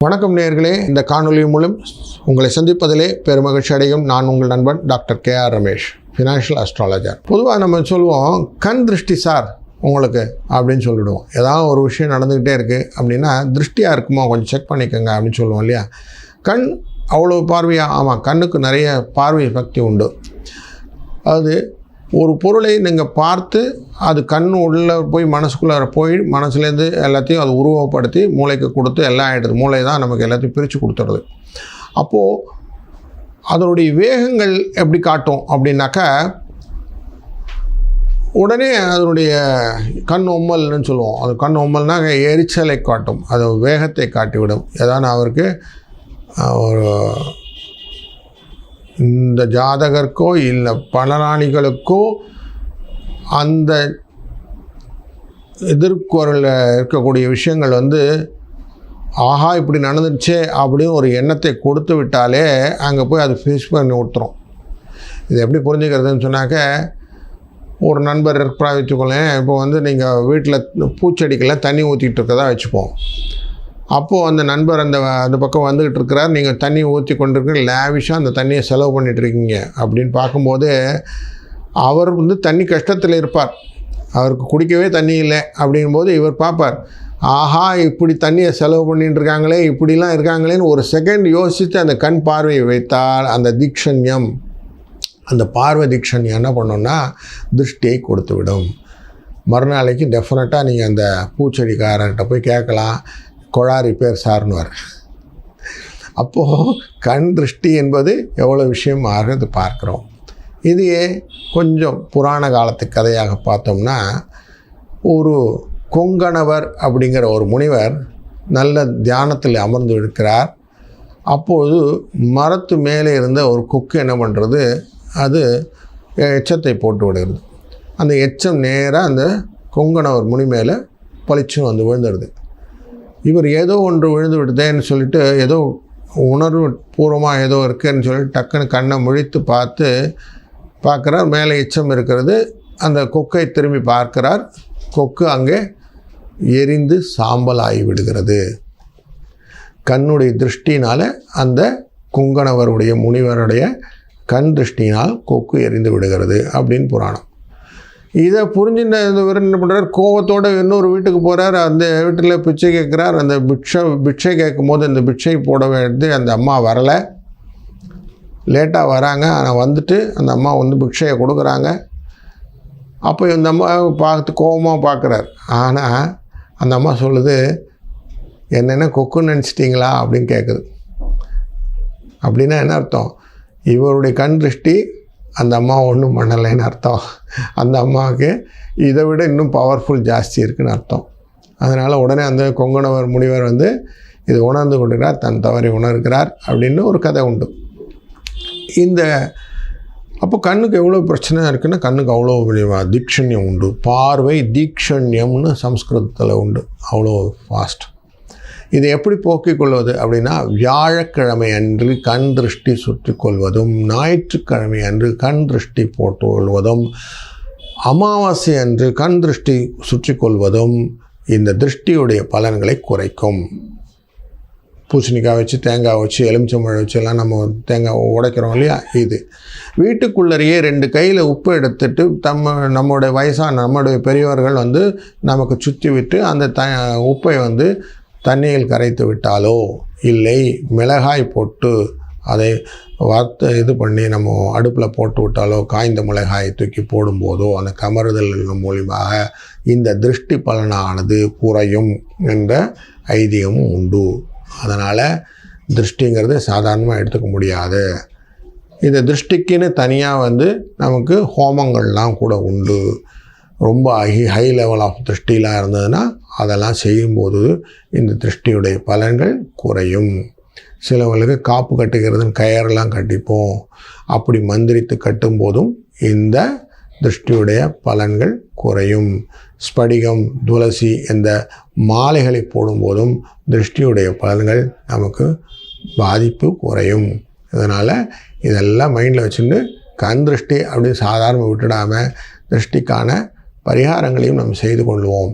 வணக்கம் நேயர்களே, இந்த காணொலி மூலம் உங்களை சந்திப்பதிலே பெருமகிழ்ச்சி அடையும் நான் உங்கள் நண்பன் doctor KR Ramesh, financial astrologer. பொதுவாக நம்ம சொல்லுவோம் கண் திருஷ்டி சார் உங்களுக்கு அப்படின்னு சொல்லிவிடுவோம். ஏதாவது ஒரு விஷயம் நடந்துக்கிட்டே இருக்குது அப்படின்னா திருஷ்டியாக இருக்குமோ கொஞ்சம் செக் பண்ணிக்கோங்க அப்படின்னு சொல்லுவோம் இல்லையா. கண் அவ்வளோ பார்வையாக, ஆமாம், கண்ணுக்கு நிறைய பார்வை சக்தி உண்டு. அது ஒரு பொருளை நீங்கள் பார்த்து அது கண் உள்ளே போய் மனசுக்குள்ளே போய் மனசுலேருந்து எல்லாத்தையும் அது உருவப்படுத்தி மூளைக்கு கொடுத்து எல்லாம் ஆகிடுது. மூளை தான் நமக்கு எல்லாத்தையும் பிரித்து கொடுத்துடுது. அப்போது அதனுடைய வேகங்கள் எப்படி காட்டும் அப்படின்னாக்கா, உடனே அதனுடைய கண் ஒம்மல்னு சொல்லுவோம். அது கண் ஒம்மல்னால் எரிச்சலை காட்டும், அது வேகத்தை காட்டிவிடும். ஏதாவது அவருக்கு ஒரு இந்த ஜாதகருக்கோ இல்லை பலராணிகளுக்கோ அந்த எதிர்குறலில் இருக்கக்கூடிய விஷயங்கள் ஆஹா இப்படி நடந்துடுச்சே அப்படின்னு ஒரு எண்ணத்தை கொடுத்து விட்டாலே அங்கே போய் அது ஃபேஸ் பண்ணி விட்டுரும். இது எப்படி புரிஞ்சுக்கிறதுன்னு சொன்னாக்க, ஒரு நண்பர் இருக்கிறா வச்சுக்கோங்களேன். இப்போ நீங்கள் வீட்டில் பூச்செடிக்கெல்லாம் தண்ணி ஊற்றிக்கிட்டு இருக்கதா வச்சுப்போம். அப்போது அந்த நண்பர் அந்த பக்கம் வந்துக்கிட்டு இருக்கிறார், நீங்கள் தண்ணி ஊற்றி கொண்டிருக்கிற லேவிஷாக அந்த தண்ணியை செலவு பண்ணிகிட்ருக்கீங்க அப்படின்னு பார்க்கும்போது அவர் தண்ணி கஷ்டத்தில் இருப்பார். அவருக்கு குடிக்கவே தண்ணி இல்லை அப்படிங்கும்போது இவர் பார்ப்பார், ஆஹா இப்படி தண்ணியை செலவு பண்ணிட்டு இருக்காங்களே, இப்படிலாம் இருக்காங்களேன்னு ஒரு செகண்ட் யோசித்து அந்த கண் பார்வையை வைத்தால் அந்த தீக்ஷண்யம், அந்த பார்வை தீக்ஷண்யம் என்ன பண்ணோன்னா திருஷ்டியை கொடுத்து விடும். மறுநாளைக்கு டெஃபினட்டாக நீங்கள் அந்த பூச்செடிக்காரர்கிட்ட போய் கேட்கலாம், கொழா ரிப்பேர் சார்னுவார். அப்போது கண் திருஷ்டி என்பது எவ்வளோ விஷயம் ஆகிறது பார்க்குறோம். இதையே கொஞ்சம் புராண காலத்து கதையாக பார்த்தோம்னா, ஒரு கொங்கணவர் அப்படிங்கிற ஒரு முனிவர் நல்ல தியானத்தில் அமர்ந்து இருக்கிறார். அப்போது மரத்து மேலே இருந்த ஒரு கொக்கு என்ன பண்ணுறது, அது எச்சத்தை போட்டு விடுகிறது. அந்த எச்சம் நேராக அந்த கொங்கணவர் முனி மேலே பளிச்சும் விழுந்துடுது. இவர் ஏதோ ஒன்று விழுந்து விடுதேன்னு சொல்லிட்டு, ஏதோ உணர்வு பூர்வமாக ஏதோ இருக்குதுன்னு சொல்லிட்டு டக்குன்னு கண்ணை முழித்து பார்க்குறார். மேலே எச்சம் இருக்கிறது. அந்த கொக்கை திரும்பி பார்க்கிறார். கொக்கு அங்கே எரிந்து சாம்பல் ஆகி விடுகிறது. கண்ணுடைய திருஷ்டினால், அந்த குங்கணவருடைய முனிவருடைய கண் திருஷ்டினால் கொக்கு எரிந்து விடுகிறது அப்படின்னு புராணம். இதை புரிஞ்சுட்ட இவர் என்ன பண்ணுறார், கோவத்தோடு இன்னொரு வீட்டுக்கு போகிறார். அந்த வீட்டில் பிச்சை கேட்குறார். அந்த பிட்சை கேட்கும் போது இந்த பிட்சை போட வேண்டியது அந்த அம்மா வரலை, லேட்டாக வராங்க. ஆனால் வந்துட்டு அந்த அம்மா பிட்சையை கொடுக்குறாங்க. அப்போ இந்த அம்மா பார்த்து கோபமாக பார்க்குறார். ஆனால் அந்த அம்மா சொல்லுது, என்னென்ன கொக்குன்னு நினச்சிட்டிங்களா அப்படின்னு கேட்குது. அப்படின்னா என்ன அர்த்தம், இவருடைய கண் திருஷ்டி அந்த அம்மா ஒன்றும் பண்ணலைன்னு அர்த்தம். அந்த அம்மாவுக்கு இதை விட இன்னும் பவர்ஃபுல் ஜாஸ்தி இருக்குதுன்னு அர்த்தம். அதனால் உடனே அந்த கொங்கணவர் முனிவர் இது உணர்ந்து கொண்டிருக்கிறார், தன் தவறை உணர்கிறார் அப்படின்னு ஒரு கதை உண்டு. அப்போ கண்ணுக்கு எவ்வளோ பிரச்சனை இருக்குன்னா, கண்ணுக்கு அவ்வளோ தீக்ஷண்யம் உண்டு. பார்வை தீக்ஷண்யம்னு சம்ஸ்கிருதத்தில் உண்டு, அவ்வளோ ஃபாஸ்ட். இதை எப்படி போக்கிக் கொள்வது அப்படின்னா, வியாழக்கிழமை அன்று கண் திருஷ்டி சுற்றி கொள்வதும், ஞாயிற்றுக்கிழமை அன்று கண் திருஷ்டி போட்டு கொள்வதும், அமாவாசை அன்று கண் திருஷ்டி சுற்றி கொள்வதும் இந்த திருஷ்டியுடைய பலன்களை குறைக்கும். பூசணிக்காய் வச்சு, தேங்காய் வச்சு, எலுமிச்சம்பழம் வச்சு எல்லாம் நம்ம தேங்காய் உடைக்கிறோம் இல்லையா. இது வீட்டுக்குள்ளேயே 2 கையில் உப்பு எடுத்துட்டு நம்மளுடைய நம்முடைய பெரியவர்கள் நமக்கு சுற்றி விட்டு அந்த உப்பை தண்ணியில் கரைத்து விட்டாலோ, இல்லை மிளகாய் போட்டு அதை வறுத்து பண்ணி நம்ம அடுப்பில் போட்டு விட்டாலோ, காய்ந்த மிளகாயை தூக்கி போடும்போதோ அந்த கமறுதல் மூலியமாக இந்த திருஷ்டி பலனானது குறையும் என்ற ஐதீகமும் உண்டு. அதனால் திருஷ்டிங்கிறது சாதாரணமாக எடுத்துக்க முடியாது. இந்த திருஷ்டிக்குன்னு தனியாக நமக்கு ஹோமங்கள்லாம் கூட உண்டு. ரொம்ப ஹை லெவல் ஆஃப் திருஷ்டிலாம் இருந்ததுன்னா அதெல்லாம் செய்யும்போது இந்த திருஷ்டியுடைய பலன்கள் குறையும். சிலவங்களுக்கு காப்பு கட்டுகிறதுன்னு கயரெல்லாம் கட்டிப்போம். அப்படி மந்திரித்து கட்டும்போதும் இந்த திருஷ்டியுடைய பலன்கள் குறையும். ஸ்படிகம், துளசி இந்த மாலைகளை போடும்போதும் திருஷ்டியுடைய பலன்கள் நமக்கு பாதிப்பு குறையும். இதனால் இதெல்லாம் மைண்டில் வச்சுட்டு கண் திருஷ்டி அப்படின்னு சாதாரண விட்டுடாமல் திருஷ்டிக்கான பரிகாரங்களையும் நம்ம செய்து கொள்வோம்.